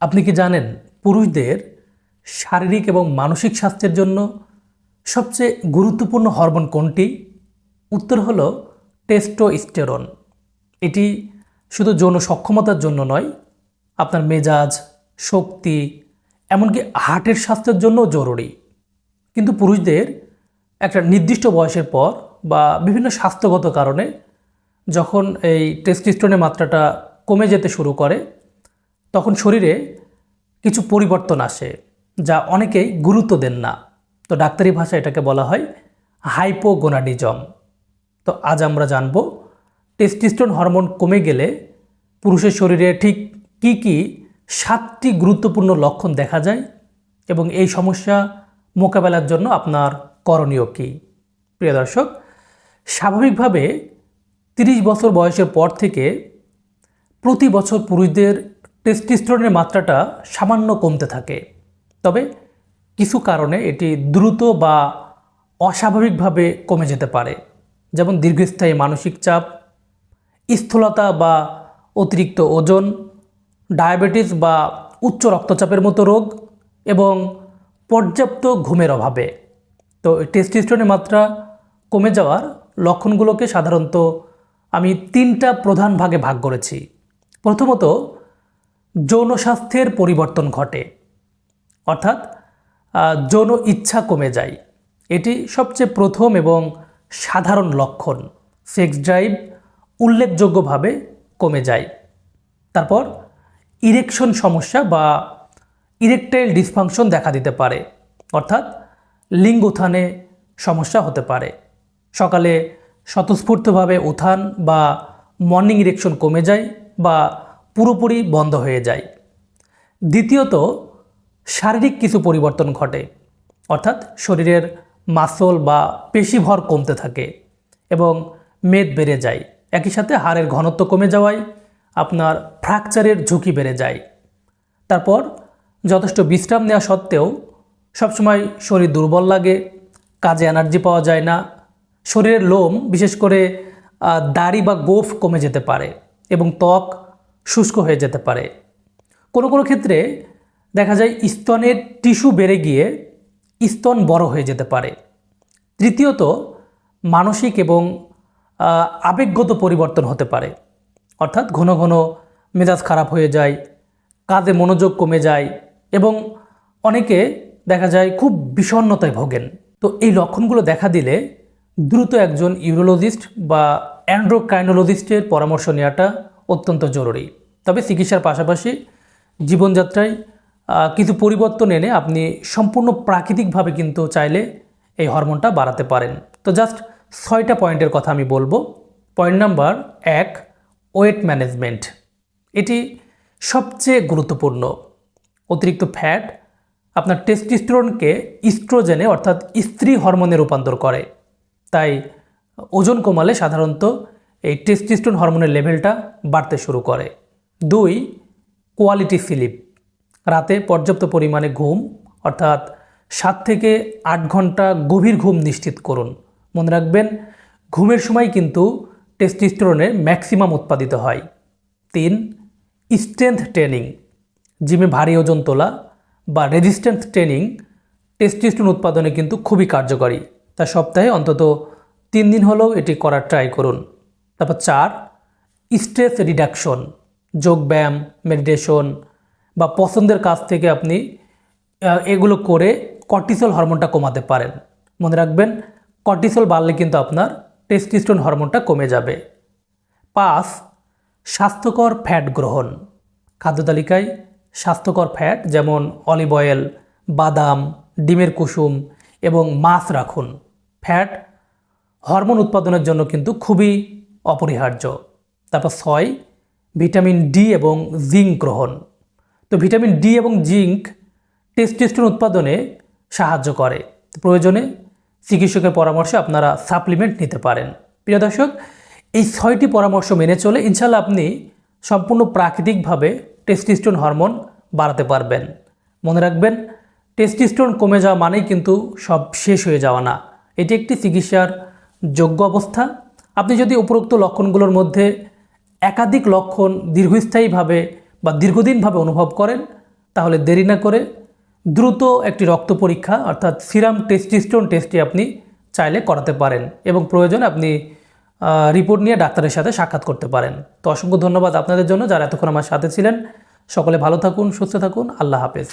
আপনি কি জানেন পুরুষদের শারীরিক এবং মানসিক স্বাস্থ্যের জন্য সবচেয়ে গুরুত্বপূর্ণ হরমোন কোনটি? উত্তর হলো টেস্টোস্টেরন। এটি শুধু যৌন সক্ষমতার জন্য নয়, আপনার মেজাজ, শক্তি, এমনকি হার্টের স্বাস্থ্যের জন্য জরুরি। কিন্তু পুরুষদের একটা নির্দিষ্ট বয়সের পর বা বিভিন্ন স্বাস্থ্যগত কারণে যখন এই টেস্টোস্টেরনের মাত্রাটা কমে যেতে শুরু করে, তখন শরীরে কিছু পরিবর্তন আসে যা অনেকেই গুরুত্ব দেন না। তো ডাক্তারি ভাষায় এটাকে বলা হয় হাইপোগোনাডিজম। তো আজ আমরা জানব টেস্টোস্টেরন হরমোন কমে গেলে পুরুষের শরীরে ঠিক কি কি 7টি গুরুত্বপূর্ণ লক্ষণ দেখা যায় এবং এই সমস্যা মোকাবেলার জন্য আপনার করণীয় কী। প্রিয় দর্শক, স্বাভাবিকভাবে 30 বছর বয়সের পর থেকে প্রতি বছর পুরুষদের টেস্টোস্টেরনের মাত্রাটা সামান্য কমতে থাকে। তবে কিছু কারণে এটি দ্রুত বা অস্বাভাবিকভাবে কমে যেতে পারে, যেমন দীর্ঘস্থায়ী মানসিক চাপ, স্থূলতা বা অতিরিক্ত ওজন, ডায়াবেটিস বা উচ্চ রক্তচাপের মতো রোগ এবং পর্যাপ্ত ঘুমের অভাবে। তো টেস্টোস্টেরনের মাত্রা কমে যাওয়ার লক্ষণগুলোকে সাধারণত আমি 3টা প্রধান ভাগে ভাগ করেছি। প্রথমত, যৌন স্বাস্থ্যের পরিবর্তন ঘটে, অর্থাৎ যৌন ইচ্ছা কমে যায়। এটি সবচেয়ে প্রথম এবং সাধারণ লক্ষণ। সেক্স ড্রাইভ উল্লেখযোগ্যভাবে কমে যায়। তারপর ইরেকশন সমস্যা বা ইরেকটাইল ডিসফাংশন দেখা দিতে পারে, অর্থাৎ লিঙ্গ উত্থানে সমস্যা হতে পারে। সকালে স্বতঃস্ফূর্তভাবে উত্থান বা মর্নিং ইরেকশন কমে যায় বা পুরোপুরি বন্ধ হয়ে যায়। দ্বিতীয়ত, শারীরিক কিছু পরিবর্তন ঘটে, অর্থাৎ শরীরের মাসল বা পেশিভর কমতে থাকে এবং মেদ বেড়ে যায়। একই সাথে হাড়ের ঘনত্ব কমে যাওয়ায় আপনার ফ্র্যাকচারের ঝুঁকি বেড়ে যায়। তারপর যথেষ্ট বিশ্রাম নেওয়া সত্ত্বেও সবসময় শরীর দুর্বল লাগে, কাজে এনার্জি পাওয়া যায় না, শরীরের লোম বিশেষ করে দাড়ি বা গোঁফ কমে যেতে পারে এবং ত্বক শুষ্ক হয়ে যেতে পারে। কোনো কোনো ক্ষেত্রে দেখা যায় স্তনের টিস্যু বেড়ে গিয়ে স্তন বড় হয়ে যেতে পারে। তৃতীয়ত, মানসিক এবং আবেগগত পরিবর্তন হতে পারে, অর্থাৎ ঘন ঘন মেজাজ খারাপ হয়ে যায়, কাজে মনোযোগ কমে যায় এবং অনেকে দেখা যায় খুব বিষণ্ণতায় ভোগেন। তো এই লক্ষণগুলো দেখা দিলে দ্রুত একজন ইউরোলজিস্ট বা অ্যান্ড্রোক্রাইনোলজিস্টের পরামর্শ নেওয়াটা অত্যন্ত জরুরি। তবে চিকিৎসার পাশাপাশি জীবনযাত্রায় কিছু পরিবর্তন এনে আপনি সম্পূর্ণ প্রাকৃতিকভাবে কিন্তু চাইলে এই হরমোনটা বাড়াতে পারেন। তো জাস্ট 6টা পয়েন্টের কথা আমি বলবো। Point number 1, wait management. এটি সবচেয়ে গুরুত্বপূর্ণ। অতিরিক্ত ফ্যাট আপনার টেস্টোস্টেরনকে ইস্ট্রোজেনে অর্থাৎ স্ত্রী হরমোনে রূপান্তর করে। তাই ওজন কমালে সাধারণত এই টেস্টোস্টেরন হরমোনের লেভেলটা বাড়তে শুরু করে। 2, কোয়ালিটি স্লিপ। রাতে পর্যাপ্ত পরিমাণে ঘুম, অর্থাৎ 7 থেকে 8 ঘন্টা গভীর ঘুম নিশ্চিত করুন। মনে রাখবেন, ঘুমের সময় কিন্তু টেস্টোস্টেরনের ম্যাক্সিমাম উৎপাদিত হয়। 3, স্ট্রেংথ ট্রেনিং। জিমে ভারী ওজন তোলা বা রেজিস্ট্যান্স ট্রেনিং টেস্টোস্টেরন উৎপাদনে কিন্তু খুবই কার্যকরী। তা সপ্তাহে অন্তত 3 দিন হলেও এটি করার ট্রাই করুন। তারপর 4, স্ট্রেস রিডাকশন। যোগব্যায়াম, মেডিটেশন বা পছন্দের কাজ থেকে আপনি এগুলো করে কর্টিসল হরমোনটা কমাতে পারেন। মনে রাখবেন, কর্টিসল বাড়লে কিন্তু আপনার টেস্টোস্টেরন হরমোনটা কমে যাবে। 5, স্বাস্থ্যকর ফ্যাট গ্রহণ। খাদ্য তালিকায় স্বাস্থ্যকর ফ্যাট যেমন অলিভ অয়েল, বাদাম, ডিমের কুসুম এবং মাছ রাখুন। ফ্যাট হরমোন উৎপাদনের জন্য কিন্তু খুবই অপরিহার্য। তারপর 6, ভিটামিন ডি এবং জিঙ্ক গ্রহণ। তো ভিটামিন ডি এবং জিঙ্ক টেস্টোস্টেরন উৎপাদনে সাহায্য করে। প্রয়োজনে চিকিৎসকের পরামর্শে আপনারা সাপ্লিমেন্ট নিতে পারেন। প্রিয় দর্শক, এই 6টি পরামর্শ মেনে চলে ইনশাল্লাহ আপনি সম্পূর্ণ প্রাকৃতিকভাবে টেস্টোস্টেরন হরমোন বাড়াতে পারবেন। মনে রাখবেন, টেস্টোস্টেরন কমে যাওয়া মানেই কিন্তু সব শেষ হয়ে যাওয়া না, এটি একটি চিকিৎসার যোগ্য অবস্থা। আপনি যদি উপরোক্ত লক্ষণগুলোর মধ্যে একাধিক লক্ষণ দীর্ঘস্থায়ীভাবে বা দীর্ঘদিনভাবে অনুভব করেন, তাহলে দেরি না করে দ্রুত একটি রক্ত পরীক্ষা অর্থাৎ সিরাম টেস্টোস্টেরন টেস্টটি আপনি চাইলে করাতে পারেন এবং প্রয়োজনে আপনি রিপোর্ট নিয়ে ডাক্তারের সাথে সাক্ষাৎ করতে পারেন। তো অসংখ্য ধন্যবাদ আপনাদের জন্য যারা এতক্ষণ আমার সাথে ছিলেন। সকলে ভালো থাকুন, সুস্থ থাকুন। আল্লাহ হাফেজ।